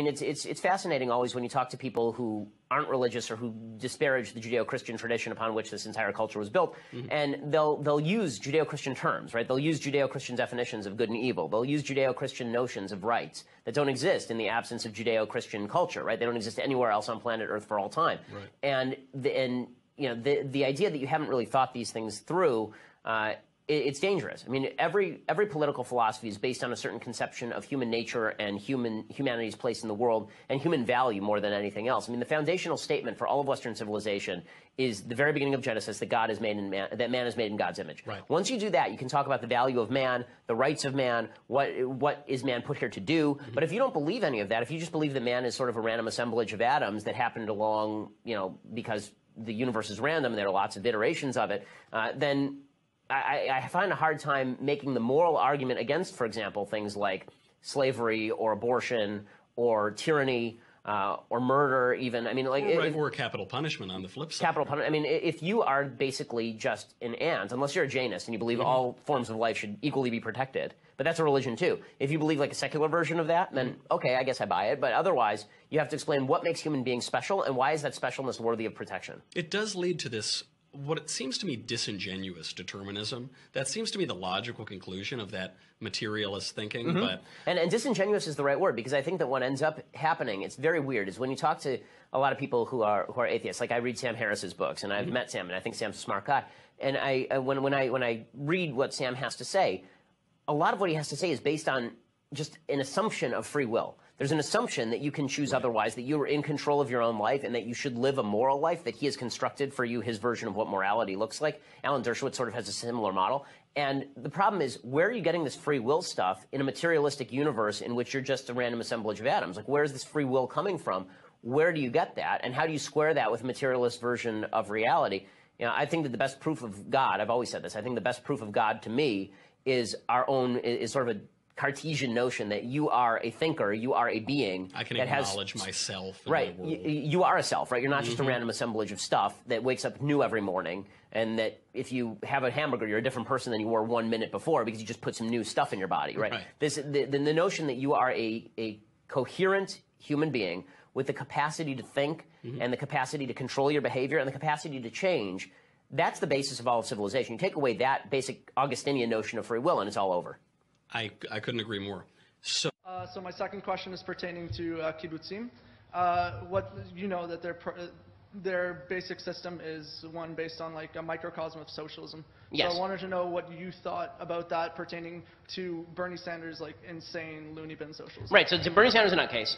mean, it's fascinating always when you talk to people who aren't religious or who disparage the Judeo-Christian tradition upon which this entire culture was built, and they'll use Judeo-Christian terms, right? They'll use Judeo-Christian definitions of good and evil. They'll use Judeo-Christian notions of rights that don't exist in the absence of Judeo-Christian culture, right? They don't exist anywhere else on planet Earth for all time. Right. And you know, the idea that you haven't really thought these things through, it's dangerous. I mean, every political philosophy is based on a certain conception of human nature and humanity's place in the world and human value more than anything else. I mean, the foundational statement for all of Western civilization is the very beginning of Genesis, that God is made in man, that man is made in God's image. Right. Once you do that, you can talk about the value of man, the rights of man, what is man put here to do. But if you don't believe any of that, if you just believe that man is sort of a random assemblage of atoms that happened along, you know, because the universe is random and there are lots of iterations of it, then I find a hard time making the moral argument against, for example, things like slavery or abortion or tyranny or murder even. I mean, like... or capital punishment on the flip side. Capital punishment. I mean, if you are basically just an ant, unless you're a Jainist and you believe all forms of life should equally be protected, but that's a religion too. If you believe like a secular version of that, then okay, I guess I buy it. But otherwise, you have to explain what makes human beings special and why is that specialness worthy of protection. It does lead to this, what it seems to me, disingenuous determinism. That seems to be the logical conclusion of that materialist thinking. But and disingenuous is the right word, because I think that what ends up happening, it's very weird, is when you talk to a lot of people who are atheists. Like I read Sam Harris's books, and I've met Sam, and I think Sam's a smart guy. And when I read what Sam has to say, a lot of what he has to say is based on just an assumption of free will. There's an assumption that you can choose otherwise, that you are in control of your own life, and that you should live a moral life, that he has constructed for you his version of what morality looks like. Alan Dershowitz sort of has a similar model. And the problem is, where are you getting this free will stuff in a materialistic universe in which you're just a random assemblage of atoms? Like, where is this free will coming from? Where do you get that? And how do you square that with a materialist version of reality? You know, I think that the best proof of God, I've always said this, I think the best proof of God to me is is sort of a Cartesian notion that you are a thinker, you are a being. I can that acknowledge myself in right. the world. You are a self, right? You're not just a random assemblage of stuff that wakes up new every morning, and that if you have a hamburger, you're a different person than you were 1 minute before because you just put some new stuff in your body, right? The notion that you are a coherent human being with the capacity to think and the capacity to control your behavior and the capacity to change, that's the basis of all of civilization. You take away that basic Augustinian notion of free will, and it's all over. I couldn't agree more. So my second question is pertaining to kibbutzim. What you know that their basic system is one based on like a microcosm of socialism. Yes. So I wanted to know what you thought about that pertaining to Bernie Sanders' like insane loony bin socialism. Right. So Bernie Sanders is a nutcase,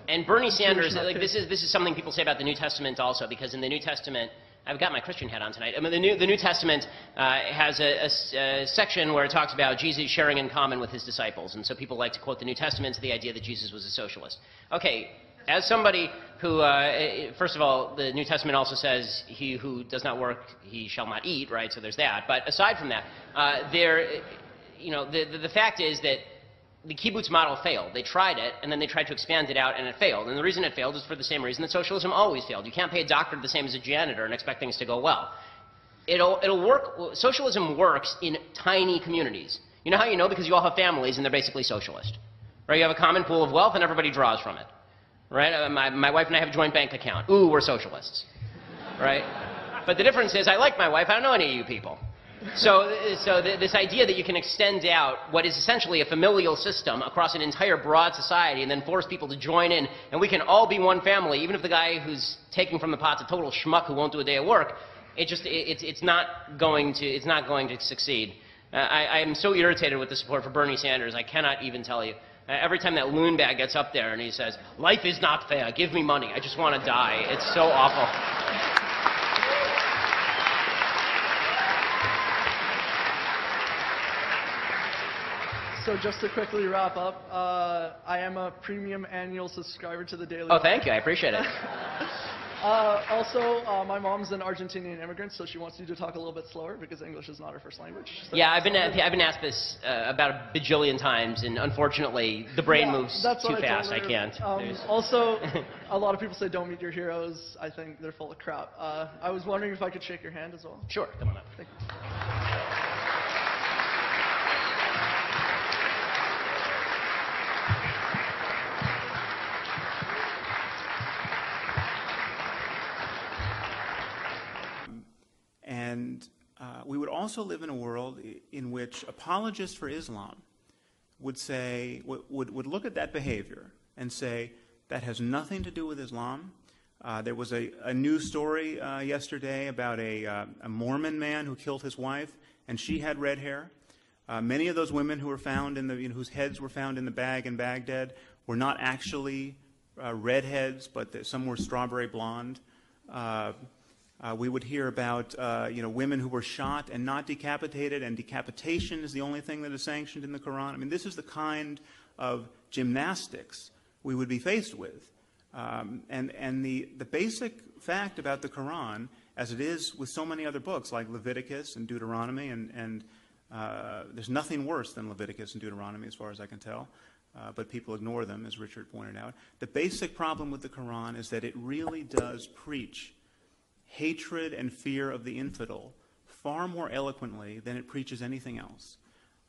and Bernie Sanders, like this is something people say about the New Testament also, because in the New Testament, I've got my Christian hat on tonight. I mean, the New Testament has a section where it talks about Jesus sharing in common with his disciples, and so people like to quote the New Testament to the idea that Jesus was a socialist. Okay, as somebody who, first of all, the New Testament also says, "He who does not work, he shall not eat," right? So there's that. But aside from that, the fact is that the kibbutz model failed. They tried it, and then they tried to expand it out, and it failed. And the reason it failed is for the same reason that socialism always failed. You can't pay a doctor the same as a janitor and expect things to go well. It'll work. Socialism works in tiny communities. You know how you know? Because you all have families, and they're basically socialist. Right? You have a common pool of wealth, and everybody draws from it. Right? My wife and I have a joint bank account. Ooh, we're socialists. Right? But the difference is, I like my wife. I don't know any of you people. So this idea that you can extend out what is essentially a familial system across an entire broad society and then force people to join in, and we can all be one family, even if the guy who's taking from the pot's a total schmuck who won't do a day of work, it's not going to succeed. I am so irritated with the support for Bernie Sanders, I cannot even tell you. Every time that loon bag gets up there and he says, "Life is not fair, give me money, I just want to die," it's so awful. So just to quickly wrap up, I am a premium annual subscriber to the Daily. Oh, thank you. I appreciate it. Also, my mom's an Argentinian immigrant, so she wants you to talk a little bit slower because English is not her first language. So yeah, I've been asked this about a bajillion times, and unfortunately, the brain moves too fast. I can't. Also, a lot of people say don't meet your heroes. I think they're full of crap. I was wondering if I could shake your hand as well. Sure. Come on up. Thank you. also live in a world in which apologists for Islam would say, would look at that behavior and say, that has nothing to do with Islam. There was a news story yesterday about a Mormon man who killed his wife, and she had red hair. Many of those women who were found whose heads were found in the bag in Baghdad were not actually redheads, but some were strawberry blonde. We would hear about women who were shot and not decapitated, and decapitation is the only thing that is sanctioned in the Quran. I mean, this is the kind of gymnastics we would be faced with. And the basic fact about the Quran, as it is with so many other books like Leviticus and Deuteronomy, and there's nothing worse than Leviticus and Deuteronomy as far as I can tell, but people ignore them, as Richard pointed out. The basic problem with the Quran is that it really does preach hatred and fear of the infidel far more eloquently than it preaches anything else.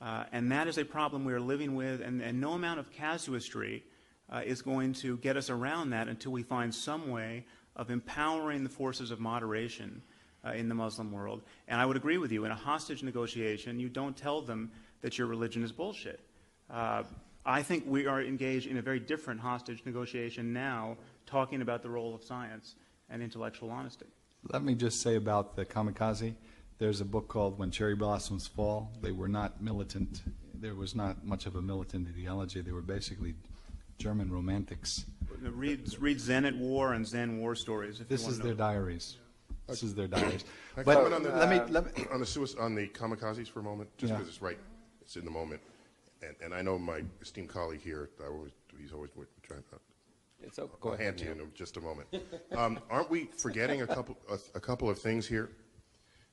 And that is a problem we are living with, and no amount of casuistry is going to get us around that until we find some way of empowering the forces of moderation in the Muslim world. And I would agree with you, in a hostage negotiation, you don't tell them that your religion is bullshit. I think we are engaged in a very different hostage negotiation now, talking about the role of science and intellectual honesty. Let me just say about the kamikaze. There's a book called When Cherry Blossoms Fall. They were not militant. There was not much of a militant ideology. They were basically German romantics. Read Zen at War and Zen War Stories. If This you is want to their know. diaries. This is their diaries. Can I But comment on the, let me on the kamikazes for a moment, just Yeah. because it's right, it's in the moment, and I know my esteemed colleague here, he's always trying to. It's okay. I'll hand to you in just a moment. Aren't we forgetting a couple of things here?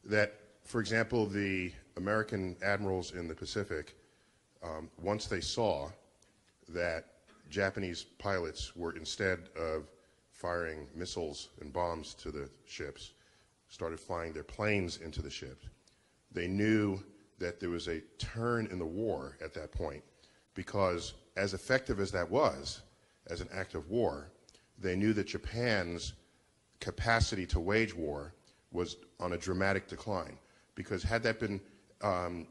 That, for example, the American admirals in the Pacific, once they saw that Japanese pilots were, instead of firing missiles and bombs to the ships, started flying their planes into the ships, they knew that there was a turn in the war at that point, because as effective as that was, as an act of war, they knew that Japan's capacity to wage war was on a dramatic decline. Because had that been,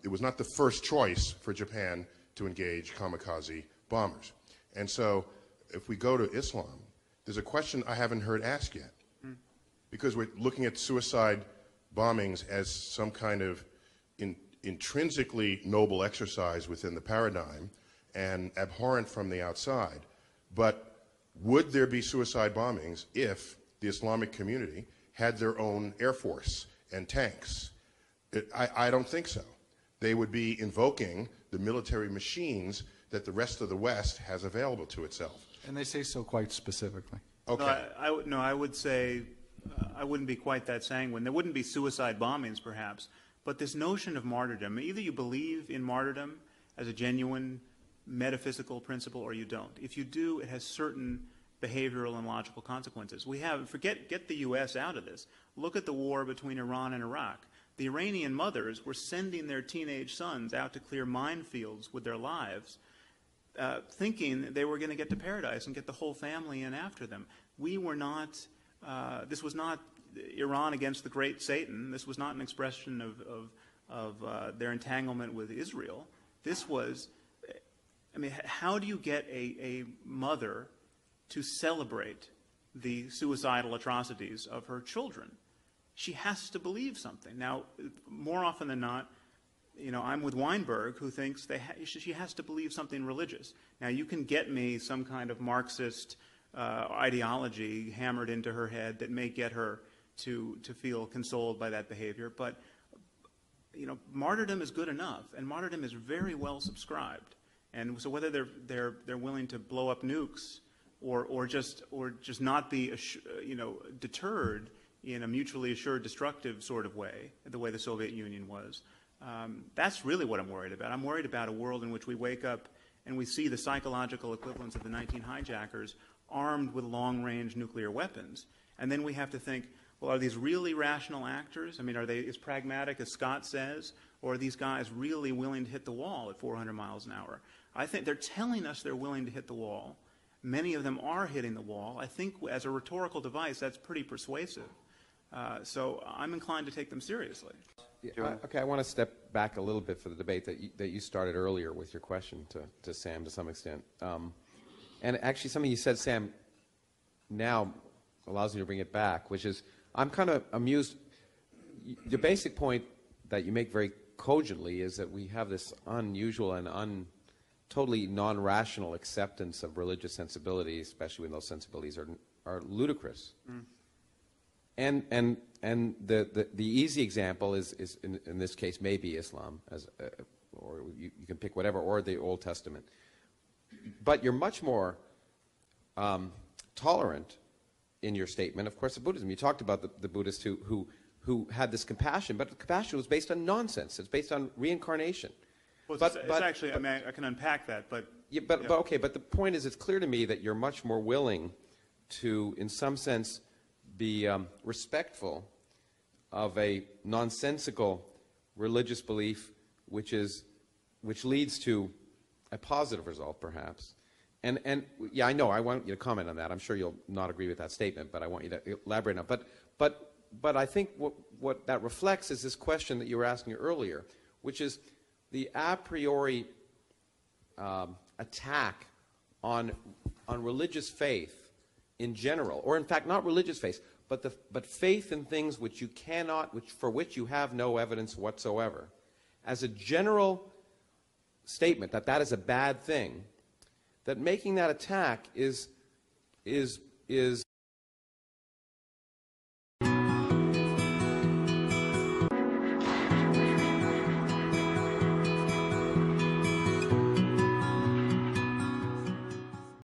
it was not the first choice for Japan to engage kamikaze bombers. And so if we go to Islam, there's a question I haven't heard asked yet. Because we're looking at suicide bombings as some kind of intrinsically noble exercise within the paradigm and abhorrent from the outside. But would there be suicide bombings if the Islamic community had their own air force and tanks? I don't think so. They would be invoking the military machines that the rest of the West has available to itself. and they say so quite specifically. Okay. No, I would say I wouldn't be quite that sanguine. There wouldn't be suicide bombings, perhaps, but this notion of martyrdom, either you believe in martyrdom as a genuine metaphysical principle or you don't. If you do, it has certain behavioral and logical consequences. Get the U.S. out of this. Look at the war between Iran and Iraq. The Iranian mothers were sending their teenage sons out to clear minefields with their lives, thinking they were going to get to paradise and get the whole family in after them. We were not, this was not Iran against the great Satan. This was not an expression of their entanglement with Israel. This was, I mean, how do you get a mother to celebrate the suicidal atrocities of her children? She has to believe something. Now, more often than not, you know, I'm with Weinberg, who thinks she has to believe something religious. Now, you can get me some kind of Marxist ideology hammered into her head that may get her to feel consoled by that behavior, but you know, martyrdom is good enough, and martyrdom is very well subscribed. And so whether they're willing to blow up nukes or just not be deterred in a mutually assured destructive sort of way, the way the Soviet Union was, that's really what I'm worried about. I'm worried about a world in which we wake up and we see the psychological equivalents of the 19 hijackers armed with long-range nuclear weapons, and then we have to think, well, are these really rational actors? I mean, are they as pragmatic as Scott says, or are these guys really willing to hit the wall at 400 miles an hour? I think they're telling us they're willing to hit the wall. Many of them are hitting the wall. I think as a rhetorical device, that's pretty persuasive. So I'm inclined to take them seriously. Okay, I want to step back a little bit for the debate that you started earlier with your question to Sam to some extent. And actually something you said, Sam, now allows me to bring it back, which is I'm kind of amused. The basic point that you make very cogently is that we have this unusual and totally non-rational acceptance of religious sensibilities, especially when those sensibilities are ludicrous. And the easy example is in this case maybe Islam, or you can pick whatever, or the Old Testament. But you're much more tolerant in your statement, of course, of Buddhism. You talked about the Buddhists who had this compassion, but the compassion was based on nonsense. It's based on reincarnation. Well, it's actually, I mean, I can unpack that, but... Yeah, but okay, but the point is, it's clear to me that you're much more willing to, in some sense, be respectful of a nonsensical religious belief which leads to a positive result, perhaps. And yeah, I know, I want you to comment on that. I'm sure you'll not agree with that statement, but I want you to elaborate on it. But I think what that reflects is this question that you were asking earlier, which is the a priori attack on religious faith in general, or in fact not religious faith, but faith in things which you cannot, for which you have no evidence whatsoever, as a general statement that is a bad thing, that making that attack is